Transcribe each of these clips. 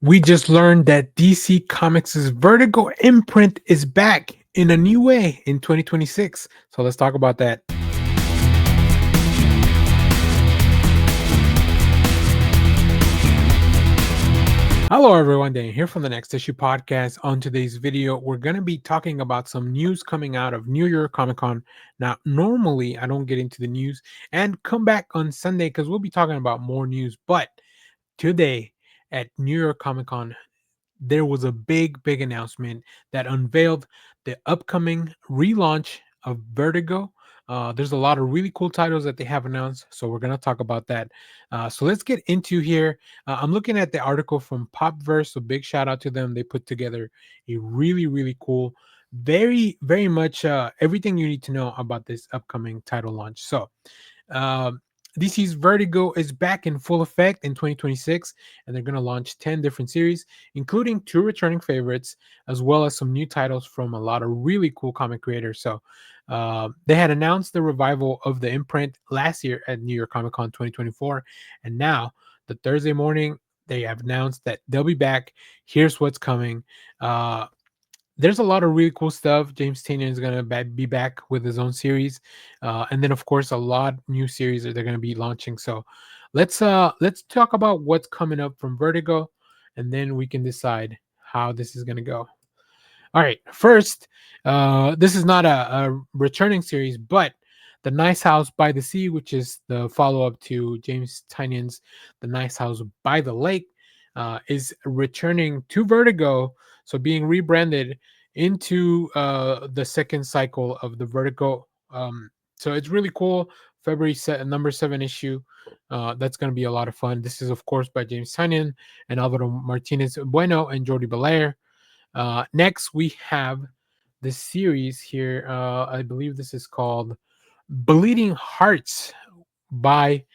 We just learned that DC Comics' Vertigo imprint is back in a new way in 2026. So let's talk about that. Hello, everyone. Dan here from the Next Issue Podcast. On today's video, we're going to be talking about some news coming out of New York Comic Con. Now, normally I don't get into the news and come back on Sunday because we'll be talking about more news. But today at New York Comic Con, there was a big announcement that unveiled the upcoming relaunch of Vertigo. There's a lot of really cool titles that they have announced, so we're gonna talk about that. So let's get into here. I'm looking at the article from Popverse, so big shout out to them. They put together a really cool, very much everything you need to know about this upcoming title launch. So um, DC's Vertigo is back in full effect in 2026, and they're going to launch 10 different series, including two returning favorites, as well as some new titles from a lot of really cool comic creators. So, they had announced the revival of the imprint last year at New York Comic Con 2024, and now the Thursday morning, they have announced that they'll be back. Here's what's coming. Uh, there's a lot of really cool stuff. James Tynion is gonna be back with his own series, and then of course a lot new series that they're gonna be launching. So let's talk about what's coming up from Vertigo, and then we can decide how this is gonna go. All right, first, this is not a returning series, but the Nice House by the Sea, which is the follow-up to James Tynion's The Nice House by the Lake, is returning to Vertigo, so being rebranded into the second cycle of the Vertigo. So it's really cool. February number 7 issue. That's going to be a lot of fun. This is, of course, by James Tynion and Alvaro Martinez Bueno and Jordi Belair. Next, we have the series here. I believe this is called Bleeding Hearts by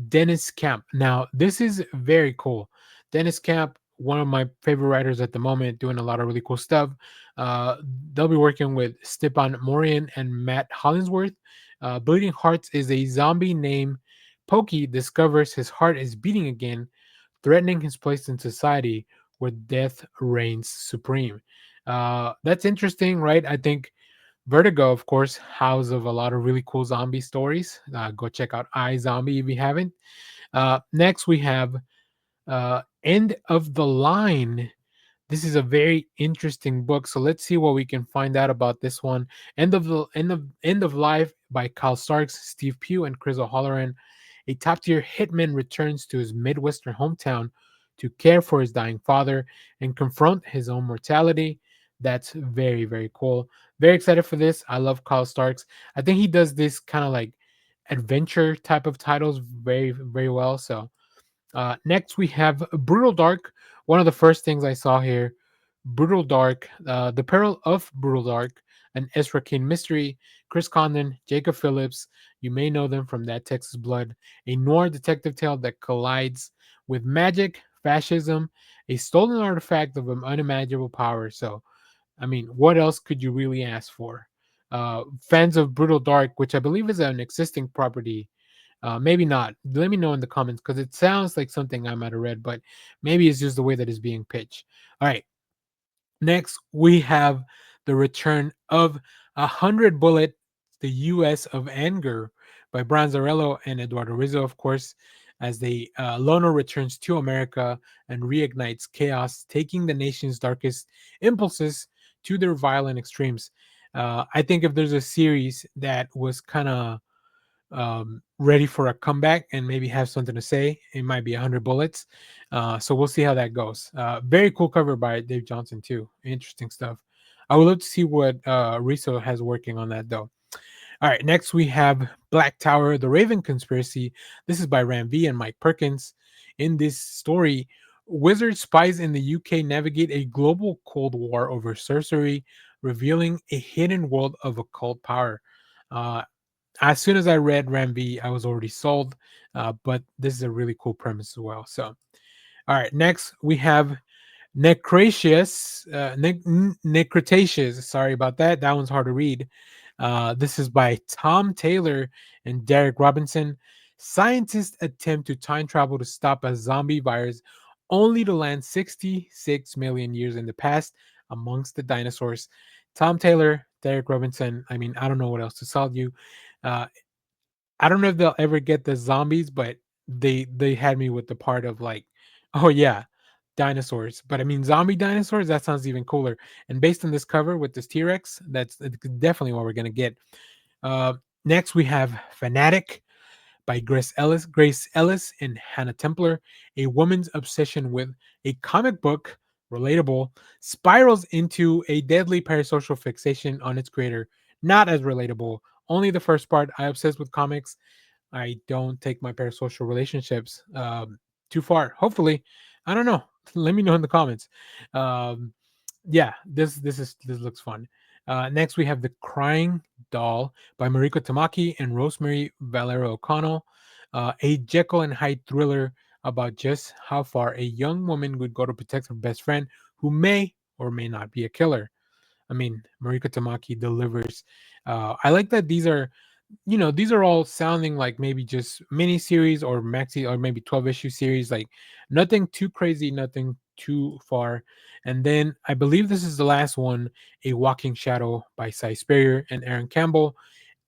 Dennis Camp. Now, this is very cool. Dennis Camp, one of my favorite writers at the moment, doing a lot of really cool stuff. Uh, they'll be working with Stepan Morian and Matt Hollingsworth. Bleeding Hearts is a zombie named Pokey discovers his heart is beating again, threatening his place in society where death reigns supreme. That's interesting, right? I think Vertigo, of course, house of a lot of really cool zombie stories. Go check out I Zombie if you haven't. Next, we have End of the Line. This is a very interesting book. So let's see what we can find out about this one. End of Life by Kyle Starks, Steve Pugh, and Chris O'Halloran. A top-tier hitman returns to his Midwestern hometown to care for his dying father and confront his own mortality. That's very cool. Very excited for this. I love Kyle Starks. I think he does this kind of like adventure type of titles very well. So next, we have Brutal Dark. One of the first things I saw here, Brutal Dark, The Peril of Brutal Dark, an Ezra King mystery. Chris Condon, Jacob Phillips, you may know them from That Texas Blood, a noir detective tale that collides with magic, fascism, a stolen artifact of an unimaginable power. So, I mean, what else could you really ask for? Fans of Brutal Dark, which I believe is an existing property, maybe not. Let me know in the comments because it sounds like something I might have read, but maybe it's just the way that it's being pitched. All right. Next, we have the return of 100 Bullet, the U.S. of Anger by Brian Zarello and Eduardo Rizzo, of course, as the loner returns to America and reignites chaos, taking the nation's darkest impulses to their violent extremes. I think if there's a series that was kind of ready for a comeback and maybe have something to say, it might be 100 Bullets. So we'll see how that goes. Very cool cover by Dave Johnson too. Interesting stuff. I would love to see what Rizzo has working on that though. All right, next we have Black Tower, The Raven Conspiracy. This is by Ram V and Mike Perkins. In this story, wizard spies in the UK navigate a global Cold War over sorcery, revealing a hidden world of occult power. Uh, as soon as I read Ram V, I was already sold. But this is a really cool premise as well. So, all right, next we have Necretaceous. Sorry about that. That one's hard to read. This is by Tom Taylor and Derek Robinson. Scientists attempt to time travel to stop a zombie virus only to land 66 million years in the past amongst the dinosaurs. Tom Taylor, Derek Robinson. I mean, I don't know what else to sell you. Uh, I don't know if they'll ever get the zombies, but they had me with the part of like, oh yeah, dinosaurs. But I mean, zombie dinosaurs. That sounds even cooler. And based on this cover with this T Rex, that's definitely what we're gonna get. Uh, Next we have Fanatic by Grace Ellis and Hannah Templer. A woman's obsession with a comic book, relatable, spirals into a deadly parasocial fixation on its creator. Not as relatable. Only the first part. I obsess with comics. I don't take my parasocial relationships too far. Hopefully, I don't know. Let me know in the comments. Um, yeah, this looks fun. Next, we have The Crying Doll by Mariko Tamaki and Rosemary Valero O'Connell, a Jekyll and Hyde thriller about just how far a young woman would go to protect her best friend, who may or may not be a killer. I mean, Mariko Tamaki delivers. I like that these are all sounding like maybe just mini series or maxi or maybe 12 issue series, like nothing too crazy, nothing too far. And then I believe this is the last one, A Walking Shadow by Cy Spurrier and Aaron Campbell.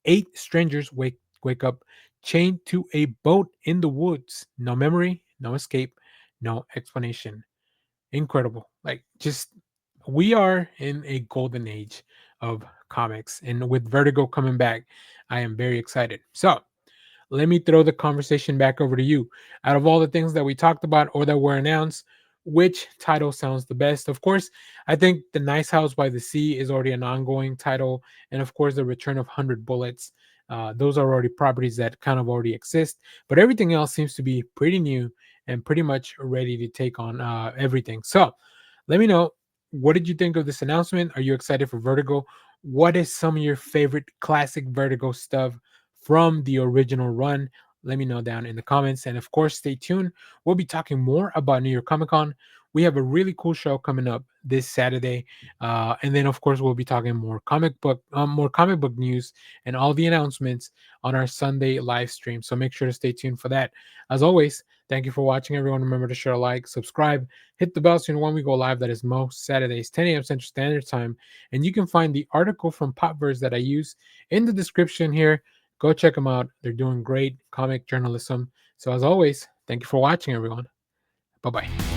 Eight strangers wake up chained to a boat in the woods. No memory, no escape, no explanation. Incredible. Like, just we are in a golden age of comics, and with Vertigo coming back, I am very excited. So let me throw the conversation back over to you. Out of all the things that we talked about or that were announced, which title sounds the best? Of course, I think The Nice House by the Sea is already an ongoing title. And of course, The Return of 100 Bullets. Those are already properties that kind of already exist. But everything else seems to be pretty new and pretty much ready to take on everything. So let me know, what did you think of this announcement? Are you excited for Vertigo? What is some of your favorite classic Vertigo stuff from the original run? Let me know down in the comments. And of course, stay tuned. We'll be talking more about New York Comic Con. We have a really cool show coming up this Saturday, and then of course we'll be talking more comic book news and all the announcements on our Sunday live stream. So make sure to stay tuned for that. As always, thank you for watching, everyone. Remember to share, like, subscribe, hit the bell so you know when we go live. That is most Saturdays, 10 a.m. Central Standard Time, and you can find the article from Popverse that I use in the description here. Go check them out. They're doing great comic journalism. So, as always, thank you for watching, everyone. Bye bye.